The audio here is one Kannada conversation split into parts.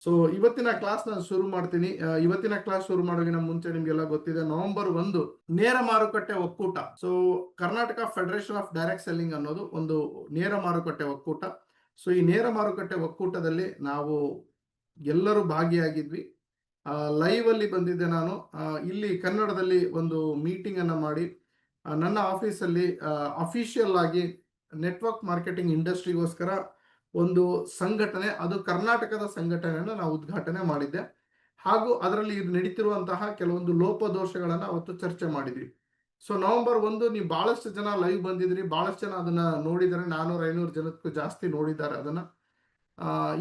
ಸೊ ಇವತ್ತಿನ ಕ್ಲಾಸ್ ನಾನು ಶುರು ಮಾಡ್ತೀನಿ. ಇವತ್ತಿನ ಕ್ಲಾಸ್ ಶುರು ಮಾಡೋಗಿನ ಮುಂಚೆ ನಿಮ್ಗೆಲ್ಲ ಗೊತ್ತಿದೆ, ನವೆಂಬರ್ 1 ನೇರ ಮಾರುಕಟ್ಟೆ ಒಕ್ಕೂಟ. So Karnataka federation of direct selling ಅನ್ನೋದು ಒಂದು ನೇರ ಮಾರುಕಟ್ಟೆ ಒಕ್ಕೂಟ. ಸೊ ಈ ನೇರ ಮಾರುಕಟ್ಟೆ ಒಕ್ಕೂಟದಲ್ಲಿ ನಾವು ಎಲ್ಲರೂ ಭಾಗಿಯಾಗಿದ್ವಿ. ಲೈವ್ ಅಲ್ಲಿ ಬಂದಿದ್ದೆ ನಾನು. ಇಲ್ಲಿ ಕನ್ನಡದಲ್ಲಿ ಒಂದು ಮೀಟಿಂಗ್ ಅನ್ನ ಮಾಡಿ ನನ್ನ ಆಫೀಸಲ್ಲಿ ಅಫಿಷಿಯಲ್ ಆಗಿ ನೆಟ್ವರ್ಕ್ ಮಾರ್ಕೆಟಿಂಗ್ ಇಂಡಸ್ಟ್ರಿಗೋಸ್ಕರ ಒಂದು ಸಂಘಟನೆ, ಅದು ಕರ್ನಾಟಕದ ಸಂಘಟನೆಯನ್ನು ನಾವು ಉದ್ಘಾಟನೆ ಮಾಡಿದ್ದೆ. ಹಾಗೂ ಅದರಲ್ಲಿ ನಡೀತಿರುವಂತಹ ಕೆಲವೊಂದು ಲೋಪದೋಷಗಳನ್ನ ಅವತ್ತು ಚರ್ಚೆ ಮಾಡಿದ್ವಿ. ಸೊ ನವೆಂಬರ್ 1 ನೀವು ಬಹಳಷ್ಟು ಜನ ಲೈವ್ ಬಂದಿದ್ರಿ, ಬಹಳಷ್ಟು ಜನ ಅದನ್ನ ನೋಡಿದ್ದಾರೆ. 400-500 ಜನಕ್ಕೂ ಜಾಸ್ತಿ ನೋಡಿದ್ದಾರೆ ಅದನ್ನ.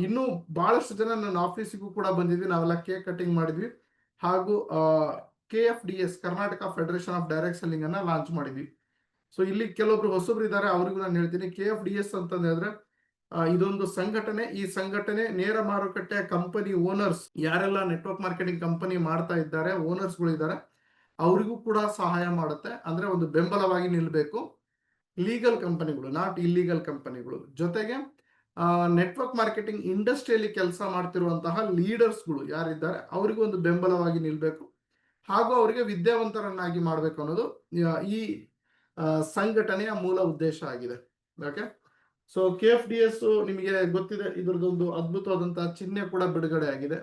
ಇನ್ನೂ ಬಹಳಷ್ಟು ಜನ ನನ್ನ ಆಫೀಸಿಗೂ ಕೂಡ ಬಂದಿದ್ವಿ. ನಾವೆಲ್ಲ ಕೇಕ್ ಕಟಿಂಗ್ ಮಾಡಿದ್ವಿ. ಹಾಗೂ KFDS Karnataka federation of direct selling ಅನ್ನ ಲಾಂಚ್ ಮಾಡಿದ್ವಿ. ಸೊ ಇಲ್ಲಿ ಕೆಲವೊಬ್ರು ಹೊಸಬ್ರು ಇದ್ದಾರೆ, ಅವರಿಗೂ ನಾನು ಹೇಳ್ತೀನಿ. KFDS ಅಂತಂದ್ರೆ ಇದೊಂದು ಸಂಘಟನೆ. ಈ ಸಂಘಟನೆ ನೇರ ಮಾರುಕಟ್ಟೆ ಕಂಪನಿ ಓನರ್ಸ್, ಯಾರೆಲ್ಲ ನೆಟ್ವರ್ಕ್ ಮಾರ್ಕೆಟಿಂಗ್ ಕಂಪನಿ ಮಾಡ್ತಾ ಇದ್ದಾರೆ, ಓನರ್ಸ್ಗಳು ಇದ್ದಾರೆ, ಅವರಿಗೂ ಕೂಡ ಸಹಾಯ ಮಾಡುತ್ತೆ. ಅಂದ್ರೆ ಒಂದು ಬೆಂಬಲವಾಗಿ ನಿಲ್ಬೇಕು. ಲೀಗಲ್ ಕಂಪನಿಗಳು, ನಾಟ್ ಇಲ್ಲಿಗಲ್ ಕಂಪನಿಗಳು, ಜೊತೆಗೆ ನೆಟ್ವರ್ಕ್ ಮಾರ್ಕೆಟಿಂಗ್ ಇಂಡಸ್ಟ್ರಿಯಲ್ಲಿ ಕೆಲಸ ಮಾಡ್ತಿರುವಂತಹ ಲೀಡರ್ಸ್ಗಳು ಯಾರಿದ್ದಾರೆ ಅವರಿಗೂ ಒಂದು ಬೆಂಬಲವಾಗಿ ನಿಲ್ಬೇಕು. ಹಾಗೂ ಅವರಿಗೆ ವಿದ್ಯಾವಂತರನ್ನಾಗಿ ಮಾಡಬೇಕು ಅನ್ನೋದು ಈ ಸಂಘಟನೆಯ ಮೂಲ ಉದ್ದೇಶ ಆಗಿದೆ. ಓಕೆ, ಸೊ KFDS ನಿಮಗೆ ಗೊತ್ತಿದೆ, ಇದರದೊಂದು ಅದ್ಭುತವಾದಂತಹ ಚಿಹ್ನೆ ಕೂಡ ಬಿಡುಗಡೆ ಆಗಿದೆ.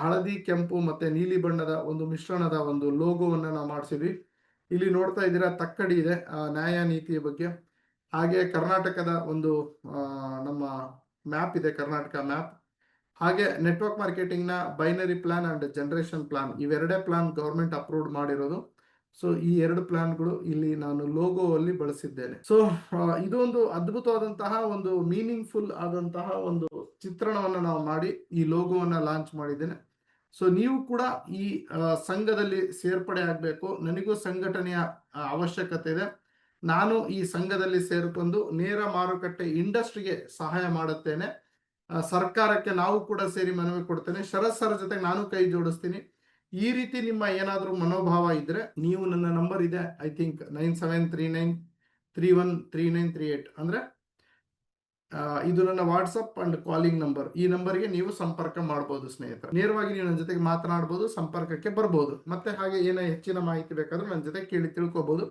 ಹಳದಿ, ಕೆಂಪು ಮತ್ತೆ ನೀಲಿ ಬಣ್ಣದ ಒಂದು ಮಿಶ್ರಣದ ಒಂದು ಲೋಗೋವನ್ನ ನಾವು ಮಾಡಿಸಿದ್ವಿ. ಇಲ್ಲಿ ನೋಡ್ತಾ ಇದ್ದೀರಾ, ತಕ್ಕಡಿ ಇದೆ ನ್ಯಾಯ ನೀತಿಯ ಬಗ್ಗೆ. ಹಾಗೆ ಕರ್ನಾಟಕದ ಒಂದು ನಮ್ಮ ಮ್ಯಾಪ್ ಇದೆ, ಕರ್ನಾಟಕ ಮ್ಯಾಪ್. ಹಾಗೆ ನೆಟ್ವರ್ಕ್ ಮಾರ್ಕೆಟಿಂಗ್ ನ binary plan and generation plan, ಇವೆರಡೇ ಪ್ಲಾನ್ ಗವರ್ಮೆಂಟ್ ಅಪ್ರೂವ್ಡ್ ಮಾಡಿರೋದು. ಸೊ ಈ 2 ಪ್ಲಾನ್ಗಳು ಇಲ್ಲಿ ನಾನು ಲೋಗೋ ಅಲ್ಲಿ ಬಳಸಿದ್ದೇನೆ. ಸೊ ಇದೊಂದು ಅದ್ಭುತವಾದಂತಹ ಒಂದು ಮೀನಿಂಗ್ಫುಲ್ ಆದಂತಹ ಒಂದು ಚಿತ್ರಣವನ್ನು ನಾವು ಮಾಡಿ ಈ ಲೋಗೋವನ್ನ ಲಾಂಚ್ ಮಾಡಿದ್ದೇನೆ. ಸೊ ನೀವು ಕೂಡ ಈ ಸಂಘದಲ್ಲಿ ಸೇರ್ಪಡೆ ಆಗಬೇಕು. ನನಗೂ ಸಂಘಟನೆಯ ಅವಶ್ಯಕತೆ ಇದೆ. ನಾನು ಈ ಸಂಘದಲ್ಲಿ ಸೇರಿಕೊಂಡು ನೇರ ಮಾರುಕಟ್ಟೆ ಇಂಡಸ್ಟ್ರಿಗೆ ಸಹಾಯ ಮಾಡುತ್ತೇನೆ. ಸರ್ಕಾರಕ್ಕೆ ನಾವು ಕೂಡ ಸೇರಿ ಮನವಿ ಕೊಡ್ತೇನೆ. ಶರತ್ ಸರ್ ಜೊತೆಗೆ ನಾನು ಕೈ ಜೋಡಿಸ್ತೀನಿ. ಈ ರೀತಿ ನಿಮ್ಮ ಏನಾದರೂ ಮನೋಭಾವ ಇದ್ರೆ ನೀವು ನನ್ನ ನಂಬರ್ ಇದೆ, ಐ ಥಿಂಕ್ 9739313938, ಅಂದ್ರೆ ಇದು ನನ್ನ ವಾಟ್ಸಪ್ ಅಂಡ್ ಕಾಲಿಂಗ್ ನಂಬರ್. ಈ ನಂಬರ್ಗೆ ನೀವು ಸಂಪರ್ಕ ಮಾಡಬಹುದು ಸ್ನೇಹಿತರೆ. ನೇರವಾಗಿ ನೀವು ನನ್ನ ಜೊತೆಗೆ ಮಾತನಾಡಬಹುದು, ಸಂಪರ್ಕಕ್ಕೆ ಬರ್ಬೋದು. ಮತ್ತೆ ಹಾಗೆ ಏನೋ ಹೆಚ್ಚಿನ ಮಾಹಿತಿ ಬೇಕಾದ್ರೂ ನನ್ನ ಜೊತೆ ಕೇಳಿ ತಿಳ್ಕೊಬಹುದು.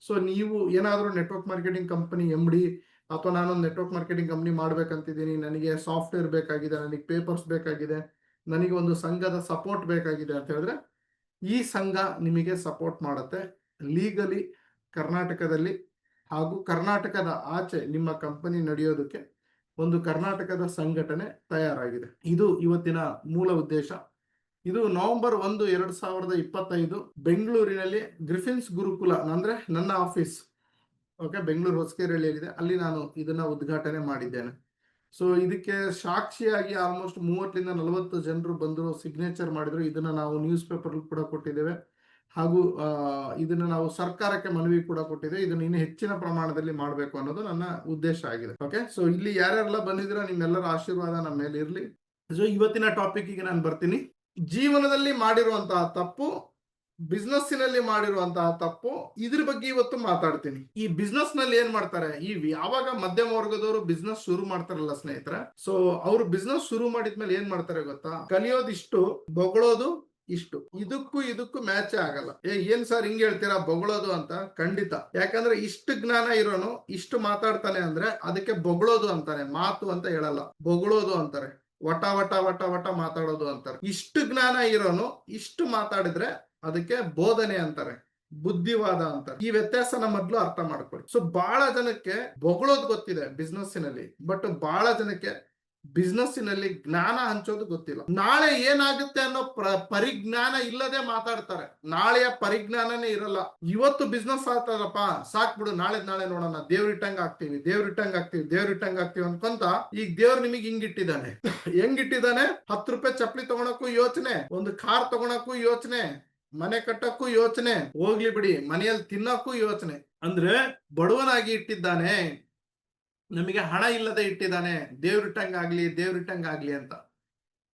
ಸೊ ನೀವು ಏನಾದರೂ ನೆಟ್ವರ್ಕ್ ಮಾರ್ಕೆಟಿಂಗ್ ಕಂಪನಿ MD, ಅಥವಾ ನಾನೊಂದು ನೆಟ್ವರ್ಕ್ ಮಾರ್ಕೆಟಿಂಗ್ ಕಂಪನಿ ಮಾಡ್ಬೇಕಂತಿದ್ದೀನಿ, ನನಗೆ ಸಾಫ್ಟ್ವೇರ್ ಬೇಕಾಗಿದೆ, ನನಗೆ ಪೇಪರ್ಸ್ ಬೇಕಾಗಿದೆ, ನನಗೆ ಒಂದು ಸಂಘದ ಸಪೋರ್ಟ್ ಬೇಕಾಗಿದೆ ಅಂತ ಹೇಳಿದ್ರೆ ಈ ಸಂಘ ನಿಮಗೆ ಸಪೋರ್ಟ್ ಮಾಡುತ್ತೆ ಲೀಗಲಿ ಕರ್ನಾಟಕದಲ್ಲಿ. ಹಾಗೂ ಕರ್ನಾಟಕದ ಆಚೆ ನಿಮ್ಮ ಕಂಪನಿ ನಡೆಯೋದಕ್ಕೆ ಒಂದು ಕರ್ನಾಟಕದ ಸಂಘಟನೆ ತಯಾರಾಗಿದೆ. ಇದು ಇವತ್ತಿನ ಮೂಲ ಉದ್ದೇಶ. ಇದು ನವೆಂಬರ್ 1, 2025 ಬೆಂಗಳೂರಿನಲ್ಲಿ ಗ್ರಿಫಿನ್ಸ್ ಗುರುಕುಲ, ಅಂದ್ರೆ ನನ್ನ ಆಫೀಸ್, ಓಕೆ, ಬೆಂಗಳೂರು ಹೊಸಕೆರೆಹಳ್ಳಿಯಲ್ಲಿದೆ, ಅಲ್ಲಿ ನಾನು ಇದನ್ನ ಉದ್ಘಾಟನೆ ಮಾಡಿದ್ದೇನೆ. ಸೊ ಇದಕ್ಕೆ ಸಾಕ್ಷಿಯಾಗಿ ಆಲ್ಮೋಸ್ಟ್ 30-40 ಜನರು ಬಂದರು, ಸಿಗ್ನೇಚರ್ ಮಾಡಿದ್ರು. ಇದನ್ನ ನಾವು ನ್ಯೂಸ್ ಪೇಪರ್ ಕೂಡ ಕೊಟ್ಟಿದ್ದೇವೆ. ಹಾಗೂ ಇದನ್ನ ನಾವು ಸರ್ಕಾರಕ್ಕೆ ಮನವಿ ಕೂಡ ಕೊಟ್ಟಿದ್ದೇವೆ. ಇದನ್ನ ಇನ್ನು ಹೆಚ್ಚಿನ ಪ್ರಮಾಣದಲ್ಲಿ ಮಾಡಬೇಕು ಅನ್ನೋದು ನನ್ನ ಉದ್ದೇಶ ಆಗಿದೆ. ಓಕೆ, ಸೊ ಇಲ್ಲಿ ಯಾರ್ಯಾರೆಲ್ಲ ಬಂದಿದ್ದೀರಾ, ನಿಮ್ಮೆಲ್ಲರ ಆಶೀರ್ವಾದ ನಮ್ಮ ಮೇಲೆ ಇರಲಿ. ಸೊ ಇವತ್ತಿನ ಟಾಪಿಕ್ಗೆ ನಾನು ಬರ್ತೀನಿ. ಜೀವನದಲ್ಲಿ ಮಾಡಿರುವಂತಹ ತಪ್ಪು, ಬಿಸ್ನೆಸ್ಸಿನಲ್ಲಿ ಮಾಡಿರುವಂತಹ ತಪ್ಪು, ಇದ್ರ ಬಗ್ಗೆ ಇವತ್ತು ಮಾತಾಡ್ತೀನಿ. ಈ ಬಿಸ್ನೆಸ್ ನಲ್ಲಿ ಏನ್ ಮಾಡ್ತಾರೆ, ಈ ಯಾವಾಗ ಮಧ್ಯಮ ವರ್ಗದವರು ಬಿಸ್ನೆಸ್ ಶುರು ಮಾಡ್ತಾರಲ್ಲ ಸ್ನೇಹಿತರೆ, ಸೊ ಅವರು ಬಿಸ್ನೆಸ್ ಶುರು ಮಾಡಿದ್ಮೇಲೆ ಏನ್ ಮಾಡ್ತಾರೆ ಗೊತ್ತಾ, ಕಲಿಯೋದಿಷ್ಟು, ಬೊಗಳೋದು ಇಷ್ಟು. ಇದಕ್ಕೂ ಮ್ಯಾಚ್ ಆಗಲ್ಲ. ಏನ್ ಸರ್ ಹಿಂಗ್ ಹೇಳ್ತೀರಾ ಬೊಗಳೋದು ಅಂತ? ಖಂಡಿತ. ಯಾಕಂದ್ರೆ ಇಷ್ಟು ಜ್ಞಾನ ಇರೋನು ಇಷ್ಟು ಮಾತಾಡ್ತಾನೆ ಅಂದ್ರೆ ಅದಕ್ಕೆ ಬೊಗಳೋದು ಅಂತಾನೆ, ಮಾತು ಅಂತ ಹೇಳಲ್ಲ, ಬೊಗಳೋದು ಅಂತಾರೆ. ವಟ ವಟ ವಟ ವಟ ಮಾತಾಡೋದು ಅಂತಾರೆ. ಇಷ್ಟು ಜ್ಞಾನ ಇರೋನು ಇಷ್ಟು ಮಾತಾಡಿದ್ರೆ ಅದಕ್ಕೆ ಬೋಧನೆ ಅಂತಾರೆ, ಬುದ್ಧಿವಾದ ಅಂತಾರೆ. ಈ ವ್ಯತ್ಯಾಸನ ಮೊದಲು ಅರ್ಥ ಮಾಡ್ಕೊಳ್ಳಿ. ಸೊ ಬಹಳ ಜನಕ್ಕೆ ಬೊಗಳೋದು ಗೊತ್ತಿದೆ ಬಿಸ್ನೆಸ್ಸಿನಲ್ಲಿ, ಬಟ್ ಬಹಳ ಜನಕ್ಕೆ ಬಿಸ್ನೆಸ್ಸಿನಲ್ಲಿ ಜ್ಞಾನ ಹಂಚೋದು ಗೊತ್ತಿಲ್ಲ. ನಾಳೆ ಏನಾಗುತ್ತೆ ಅನ್ನೋ ಪರಿಜ್ಞಾನ ಇಲ್ಲದೆ ಮಾತಾಡ್ತಾರೆ. ನಾಳೆಯ ಪರಿಜ್ಞಾನನೇ ಇರಲ್ಲ. ಇವತ್ತು ಬಿಸ್ನೆಸ್ ಆಗ್ತದಪ್ಪ, ಸಾಕ್ಬಿಡು, ನಾಳೆ ನೋಡೋಣ, ದೇವ್ರಿಟ್ಟಂಗ್ ಆಗ್ತೀವಿ ಅನ್ಕೊಂತ ಈಗ ದೇವ್ರು ನಿಮಗೆ ಹಿಂಗಿಟ್ಟಿದ್ದಾನೆ. ಹೆಂಗಿಟ್ಟಿದ್ದಾನೆ? 10 ರೂಪಾಯಿ ಚಪ್ಪಲಿ ತಗೊಳಕ್ಕೂ ಯೋಚನೆ, ಒಂದು ಕಾರ್ ತಗೊಳಕ್ಕೂ ಯೋಚನೆ, ಮನೆ ಕಟ್ಟಕ್ಕೂ ಯೋಚನೆ, ಹೋಗ್ಲಿ ಬಿಡಿ ಮನೆಯಲ್ಲಿ ತಿನ್ನಕ್ಕೂ ಯೋಚನೆ. ಅಂದ್ರೆ ಬಡವನಾಗಿ ಇಟ್ಟಿದ್ದಾನೆ, ನಮಗೆ ಹಣ ಇಲ್ಲದೆ ಇಟ್ಟಿದ್ದಾನೆ. ದೇವ್ರಿಟ್ಟಂಗಾಗ್ಲಿ ಅಂತ.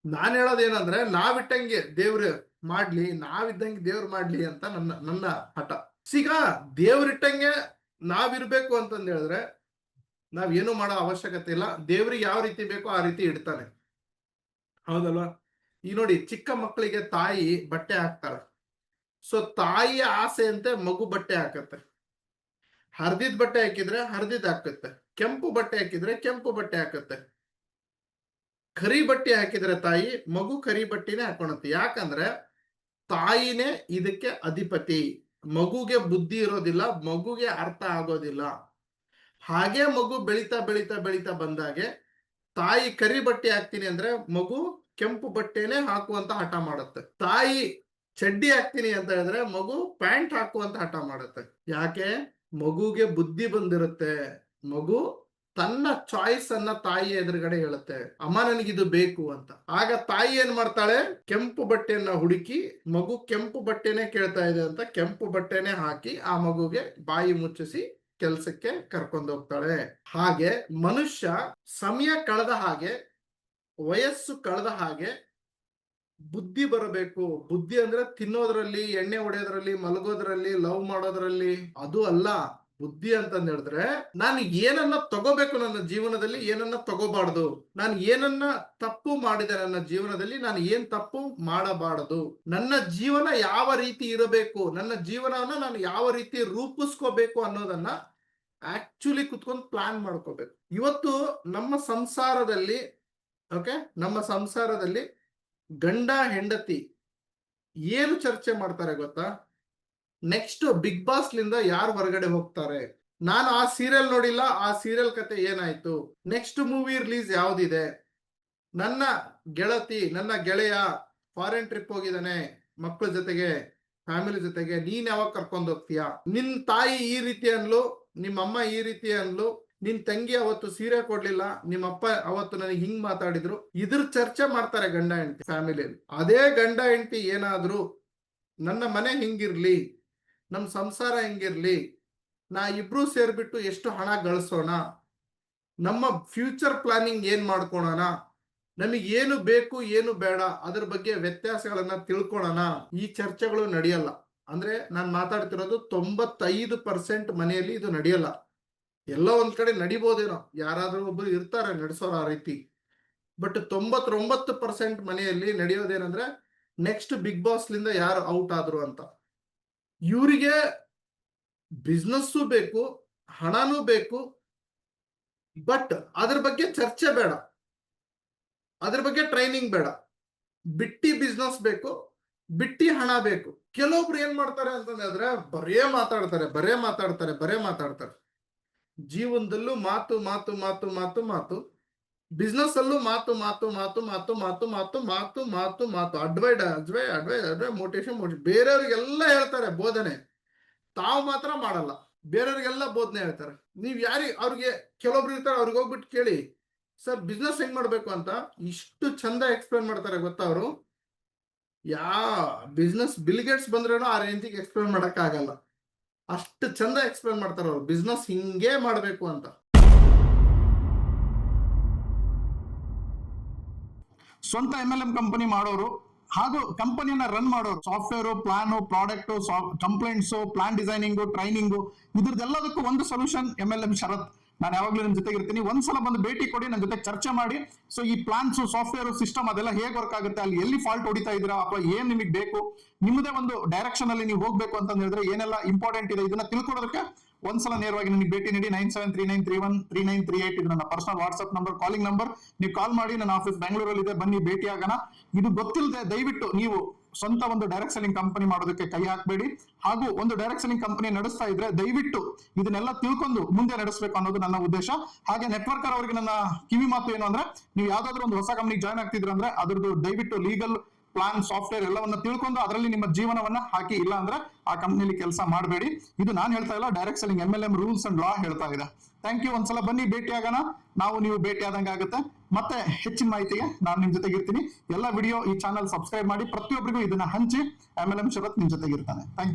ನಾನು ಹೇಳೋದೇನಂದ್ರೆ, ನಾವಿಟ್ಟಂಗೆ ದೇವ್ರು ಮಾಡ್ಲಿ, ನಾವಿದ್ದಂಗೆ ದೇವ್ರು ಮಾಡ್ಲಿ ಅಂತ ನನ್ನ ಹಠ. ಈಗ ದೇವ್ರಿಟ್ಟಂಗೆ ನಾವಿರ್ಬೇಕು ಅಂತಂದು ಹೇಳಿದ್ರೆ ನಾವೇನು ಮಾಡೋ ಅವಶ್ಯಕತೆ ಇಲ್ಲ. ದೇವ್ರಿಗೆ ಯಾವ ರೀತಿ ಬೇಕೋ ಆ ರೀತಿ ಇಡ್ತಾನೆ. ಹೌದಲ್ವಾ? ಈ ನೋಡಿ, ಚಿಕ್ಕ ಮಕ್ಕಳಿಗೆ ತಾಯಿ ಬಟ್ಟೆ ಹಾಕ್ತಾಳೆ. ಸೊ ತಾಯಿಯ ಆಸೆ ಅಂತೆ ಮಗು ಬಟ್ಟೆ ಹಾಕತ್ತೆ. ಹರಿದಿದ್ ಬಟ್ಟೆ ಹಾಕಿದ್ರೆ ಹರಿದಿದ್ ಹಾಕತ್ತೆ, ಕೆಂಪು ಬಟ್ಟೆ ಹಾಕಿದ್ರೆ ಕೆಂಪು ಬಟ್ಟೆ ಹಾಕತ್ತೆ. ಕರಿ ಬಟ್ಟೆ ಹಾಕಿದ್ರೆ ತಾಯಿ ಮಗು ಕರಿ ಬಟ್ಟೆನೆ ಹಾಕೊಳತ್ತೆ. ಯಾಕಂದ್ರೆ ತಾಯಿನೇ ಇದಕ್ಕೆ ಅಧಿಪತಿ. ಮಗುಗೆ ಬುದ್ಧಿ ಇರೋದಿಲ್ಲ, ಮಗುಗೆ ಅರ್ಥ ಆಗೋದಿಲ್ಲ. ಹಾಗೆ ಮಗು ಬೆಳೀತಾ ಬೆಳೀತಾ ಬೆಳೀತಾ ಬಂದಾಗೆ ತಾಯಿ ಕರಿ ಬಟ್ಟೆ ಹಾಕ್ತೀನಿ ಅಂದ್ರೆ ಮಗು ಕೆಂಪು ಬಟ್ಟೆನೆ ಹಾಕುವಂತ ಹಠ ಮಾಡುತ್ತೆ. ತಾಯಿ ಚಡ್ಡಿ ಹಾಕ್ತೀನಿ ಅಂತ ಹೇಳಿದ್ರೆ ಮಗು ಪ್ಯಾಂಟ್ ಹಾಕುವಂತ ಹಠ ಮಾಡುತ್ತೆ. ಯಾಕೆ? ಮಗುಗೆ ಬುದ್ಧಿ ಬಂದಿರುತ್ತೆ. ಮಗು ತನ್ನ ಚಾಯ್ಸ್ ಅನ್ನ ತಾಯಿ ಎದುರುಗಡೆ ಹೇಳುತ್ತೆ, ಅಮ್ಮ ನನಗಿದು ಬೇಕು ಅಂತ. ಆಗ ತಾಯಿ ಏನ್ ಮಾಡ್ತಾಳೆ? ಕೆಂಪು ಬಟ್ಟೆಯನ್ನ ಹುಡುಕಿ, ಮಗು ಕೆಂಪು ಬಟ್ಟೆನೆ ಕೇಳ್ತಾ ಇದೆ ಅಂತ ಕೆಂಪು ಬಟ್ಟೆನೆ ಹಾಕಿ ಆ ಮಗುಗೆ ಬಾಯಿ ಮುಚ್ಚಿಸಿ ಕೆಲಸಕ್ಕೆ ಕರ್ಕೊಂಡು ಹೋಗ್ತಾಳೆ. ಹಾಗೆ ಮನುಷ್ಯ ಸಮಯ ಕಳೆದ ಹಾಗೆ, ವಯಸ್ಸು ಕಳೆದ ಹಾಗೆ ಬುದ್ಧಿ ಬರಬೇಕು. ಬುದ್ಧಿ ಅಂದ್ರೆ ತಿನ್ನೋದ್ರಲ್ಲಿ, ಎಣ್ಣೆ ಹೊಡೆಯೋದ್ರಲ್ಲಿ, ಮಲಗೋದ್ರಲ್ಲಿ, ಲವ್ ಮಾಡೋದ್ರಲ್ಲಿ ಅದು ಅಲ್ಲ. ಬುದ್ಧಿ ಅಂತಂದ್ ಹೇಳಿದ್ರೆ ನಾನು ಏನನ್ನ ತಗೋಬೇಕು ನನ್ನ ಜೀವನದಲ್ಲಿ, ಏನನ್ನ ತಗೋಬಾರ್ದು, ನಾನು ಏನನ್ನ ತಪ್ಪು ಮಾಡಿದೆ ನನ್ನ ಜೀವನದಲ್ಲಿ, ನಾನು ಏನ್ ತಪ್ಪು ಮಾಡಬಾರದು, ನನ್ನ ಜೀವನ ಯಾವ ರೀತಿ ಇರಬೇಕು, ನನ್ನ ಜೀವನವನ್ನ ನಾನು ಯಾವ ರೀತಿ ರೂಪಿಸ್ಕೋಬೇಕು ಅನ್ನೋದನ್ನ ಆಕ್ಚುಲಿ ಕುತ್ಕೊಂಡು ಪ್ಲಾನ್ ಮಾಡ್ಕೋಬೇಕು. ಇವತ್ತು ನಮ್ಮ ಸಂಸಾರದಲ್ಲಿ ನಮ್ಮ ಸಂಸಾರದಲ್ಲಿ ಗಂಡ ಹೆಂಡತಿ ಏನು ಚರ್ಚೆ ಮಾಡ್ತಾರೆ ಗೊತ್ತಾ? ನೆಕ್ಸ್ಟ್ ಬಿಗ್ ಬಾಸ್ ಲಿಂದ ಯಾರು ಹೊರಗಡೆ ಹೋಗ್ತಾರೆ, ನಾನು ಆ ಸೀರಿಯಲ್ ನೋಡಿಲ್ಲ, ಆ ಸೀರಿಯಲ್ ಕತೆ ಏನಾಯ್ತು, ನೆಕ್ಸ್ಟ್ ಮೂವಿ ರಿಲೀಸ್ ಯಾವ್ದಿದೆ, ನನ್ನ ಗೆಳತಿ ನನ್ನ ಗೆಳೆಯ ಫಾರಿನ್ ಟ್ರಿಪ್ ಹೋಗಿದ್ದಾನೆ ಮಕ್ಕಳ ಜೊತೆಗೆ, ಫ್ಯಾಮಿಲಿ ಜೊತೆಗೆ, ನೀನ್ ಯಾವಾಗ ಕರ್ಕೊಂಡು ಹೋಗ್ತೀಯಾ, ನಿನ್ ತಾಯಿ ಈ ರೀತಿ ಅನ್ಲು, ನಿಮ್ಮಮ್ಮ ಈ ರೀತಿ ಅನ್ಲು, ನಿನ್ ತಂಗಿ ಅವತ್ತು ಸೀರೆ ಕೊಡ್ಲಿಲ್ಲ, ನಿಮ್ಮಪ್ಪ ಅವತ್ತು ನನಗೆ ಹಿಂಗ್ ಮಾತಾಡಿದ್ರು. ಇದ್ರ ಚರ್ಚೆ ಮಾಡ್ತಾರೆ ಗಂಡ ಹೆಂಡತಿ ಫ್ಯಾಮಿಲಿಯಲ್ಲಿ. ಅದೇ ಗಂಡ ಹೆಂಡತಿ ಏನಾದ್ರು ನನ್ನ ಮನೆ ಹಿಂಗಿರ್ಲಿ, ನಮ್ ಸಂಸಾರ ಹೆಂಗಿರ್ಲಿ, ನಾ ಇಬ್ರು ಸೇರ್ಬಿಟ್ಟು ಎಷ್ಟು ಹಣ ಗಳಿಸೋಣ, ನಮ್ಮ ಫ್ಯೂಚರ್ ಪ್ಲಾನಿಂಗ್ ಏನ್ ಮಾಡ್ಕೊಳೋಣ, ನಮಗೆ ಏನು ಬೇಕು ಏನು ಬೇಡ ಅದ್ರ ಬಗ್ಗೆ ವ್ಯತ್ಯಾಸಗಳನ್ನ ತಿಳ್ಕೊಳ್ಳೋಣ, ಈ ಚರ್ಚೆಗಳು ನಡೆಯಲ್ಲ. ಅಂದ್ರೆ ನಾನು ಮಾತಾಡ್ತಿರೋದು 95% ಮನೆಯಲ್ಲಿ ಇದು ನಡೆಯಲ್ಲ. ಎಲ್ಲ ಒಂದ್ ಕಡೆ ನಡಿಬೋದೇನೋ, ಯಾರಾದ್ರೂ ಒಬ್ರು ಇರ್ತಾರೆ ನಡೆಸೋರು ಆ ರೀತಿ. ಬಟ್ 99% ಮನೆಯಲ್ಲಿ ನಡೆಯೋದೇನಂದ್ರೆ ನೆಕ್ಸ್ಟ್ ಬಿಗ್ ಬಾಸ್ ಲಿಂದ ಯಾರು ಔಟ್ ಆದ್ರು ಅಂತ. ಇವರಿಗೆ ಬಿಸ್ನೆಸ್ಸು ಬೇಕು, ಹಣನೂ ಬೇಕು, ಬಟ್ ಅದ್ರ ಬಗ್ಗೆ ಚರ್ಚೆ ಬೇಡ, ಅದ್ರ ಬಗ್ಗೆ ಟ್ರೈನಿಂಗ್ ಬೇಡ. ಬಿಟ್ಟಿ ಬಿಸ್ನೆಸ್ ಬೇಕು, ಬಿಟ್ಟಿ ಹಣ ಬೇಕು. ಕೆಲವೊಬ್ರು ಏನ್ ಮಾಡ್ತಾರೆ ಅಂತಂದ್ರೆ ಬರೇ ಮಾತಾಡ್ತಾರೆ. ಜೀವನದಲ್ಲೂ ಮಾತು ಮಾತು ಮಾತು ಮಾತು ಮಾತು, ಬಿಸ್ನೆಸ್ ಅಲ್ಲೂ ಮಾತು ಮಾತು ಮಾತು ಮಾತು ಮಾತು ಮಾತು ಮಾತು ಮಾತು ಮಾತು, ಅಡ್ವೈಡ್ ಮೋಟಿವೇಶನ್. ಬೇರೆಯವ್ರಿಗೆಲ್ಲ ಹೇಳ್ತಾರೆ ಬೋಧನೆ, ತಾವು ಮಾತ್ರ ಮಾಡಲ್ಲ. ಬೇರೆಯವ್ರಿಗೆಲ್ಲ ಬೋಧನೆ ಹೇಳ್ತಾರೆ. ನೀವ್ ಅವ್ರಿಗೆ ಕೆಲವೊಬ್ರು ಇರ್ತಾರೆ, ಅವ್ರಿಗೆ ಹೋಗ್ಬಿಟ್ಟು ಕೇಳಿ, ಸರ್ ಬಿಸ್ನೆಸ್ ಹೆಂಗ್ ಮಾಡ್ಬೇಕು ಅಂತ ಇಷ್ಟು ಚಂದ ಎಕ್ಸ್ಪ್ಲೇನ್ ಮಾಡ್ತಾರೆ ಗೊತ್ತಾ ಅವರು. ಬಿಸ್ನೆಸ್ ಬಿಲ್ಗೇಟ್ಸ್ ಬಂದ್ರೇನೋ ಆ ರೇಂಜಿಗೆ ಎಕ್ಸ್ಪ್ಲೇನ್ ಮಾಡಕ್ ಆಗಲ್ಲ, ಅಷ್ಟು ಚಂದ ಎಕ್ಸ್ಪ್ಲೇನ್ ಮಾಡ್ತಾರೆ ಅವ್ರು, ಬಿಸ್ನೆಸ್ ಹಿಂಗೇ ಮಾಡ್ಬೇಕು ಅಂತ. ಸ್ವಂತ MLM ಕಂಪನಿ ಮಾಡೋರು ಹಾಗೂ ಕಂಪನಿಯನ್ನ ರನ್ ಮಾಡೋರು, software, plan, product, complaints, plan designing, training, ಇದ್ರದ್ದೆಲ್ಲದಕ್ಕೂ ಒಂದು ಸೊಲ್ಯೂಷನ್ MLM ಶರತ್. ನಾನು ಯಾವಾಗ್ಲೂ ನಿಮ್ ಜೊತೆಗೆ ಇರ್ತೀನಿ. ಒಂದ್ಸಲ ಬಂದು ಭೇಟಿ ಕೊಡಿ, ನನ್ನ ಜೊತೆ ಚರ್ಚೆ ಮಾಡಿ. ಸೊ ಈ ಪ್ಲಾನ್ಸ್, ಸಾಫ್ಟ್ವೇರ್, ಸಿಸ್ಟಮ್ ಅದೆಲ್ಲ ಹೇಗೆ ವರ್ಕ್ ಆಗುತ್ತೆ, ಅಲ್ಲಿ ಎಲ್ಲಿ ಫಾಲ್ಟ್ ಹೊಡಿತಾ ಇದ್ದೀರಾ, ಅಥವಾ ಏನ್ ನಿಮಗೆ ಬೇಕು, ನಿಮ್ಮದೇ ಒಂದು ಡೈರೆಕ್ಷನ್ ಅಲ್ಲಿ ನೀವು ಹೋಗ್ಬೇಕು ಅಂತ ಹೇಳಿದ್ರೆ ಏನೆಲ್ಲ ಇಂಪಾರ್ಟೆಂಟ್ ಇದೆ, ಇದನ್ನ ತಿಳ್ಕೊಳ್ಳೋದಕ್ಕೆ ಒಂದ್ಸಲ ನೇರವಾಗಿ ನನಗೆ ಭೇಟಿ ನೀಡಿ. 9739313938 ಇದು ನನ್ನ personal WhatsApp number, calling number. ನೀವು ಕಾಲ್ ಮಾಡಿ, ನನ್ನ ಆಫೀಸ್ ಬೆಂಗಳೂರಲ್ಲಿ ಇದೆ, ಬನ್ನಿ ಭೇಟಿ ಆಗೋಣ. ಇದು ಗೊತ್ತಿಲ್ಲದೆ ದಯವಿಟ್ಟು ನೀವು ಸ್ವಂತ ಒಂದು ಡೈರೆಕ್ಟ್ ಸೆಲ್ಲಿಂಗ್ ಕಂಪನಿ ಮಾಡೋದಕ್ಕೆ ಕೈ ಹಾಕಬೇಡಿ. ಹಾಗೂ ಒಂದು ಡೈರೆಕ್ಟ್ ಸೆಲ್ಲಿಂಗ್ ಕಂಪನಿ ನಡೆಸ್ತಾ ಇದ್ರೆ ದಯವಿಟ್ಟು ಇದನ್ನೆಲ್ಲ ತಿಳ್ಕೊಂಡು ಮುಂದೆ ನಡೆಸಬೇಕು ಅನ್ನೋದು ನನ್ನ ಉದ್ದೇಶ. ಹಾಗೆ ನೆಟ್ವರ್ಕರ್ ಅವರಿಗೆ ನನ್ನ ಕಿವಿ ಮಾತು ಏನು ಅಂದ್ರೆ, ನೀವು ಯಾವ್ದಾದ್ರು ಒಂದು ಹೊಸ ಕಂಪನಿ ಜಾಯ್ನ್ ಆಗ್ತಿದ್ರೆ ಅಂದ್ರೆ ಅದ್ರದ್ದು ದಯವಿಟ್ಟು ಲೀಗಲ್, ಪ್ಲಾನ್, ಸಾಫ್ಟ್ವೇರ್ ಎಲ್ಲವನ್ನ ತಿಳ್ಕೊಂಡು ಅದರಲ್ಲಿ ನಿಮ್ಮ ಜೀವನವನ್ನ ಹಾಕಿ, ಇಲ್ಲ ಅಂದ್ರೆ ಆ ಕಂಪನಿಯಲ್ಲಿ ಕೆಲಸ ಮಾಡಬೇಡಿ. ಇದು ನಾನು ಹೇಳ್ತಾ ಇಲ್ಲ, direct selling MLM rules and law ಹೇಳ್ತಾ ಇದೆ. Thank you. ಒಂದ್ಸಲ ಬನ್ನಿ ಭೇಟಿ ಆಗೋಣ, ನಾವು ನೀವು ಭೇಟಿ ಆದಂಗೆ ಆಗುತ್ತೆ. ಮತ್ತೆ ಹೆಚ್ಚಿನ ಮಾಹಿತಿಗೆ ನಾನು ನಿಮ್ ಜೊತೆಗೆ ಇರ್ತೀನಿ. ಎಲ್ಲ ವಿಡಿಯೋ ಈ ಚಾನಲ್ ಸಬ್ಸ್ಕ್ರೈಬ್ ಮಾಡಿ, ಪ್ರತಿಯೊಬ್ಬರಿಗೂ ಇದನ್ನ ಹಂಚಿ. MLM ಶರತ್ ನಿಮ್ ಜೊತೆಗೆ ಇರ್ತಾನೆ. Thank you.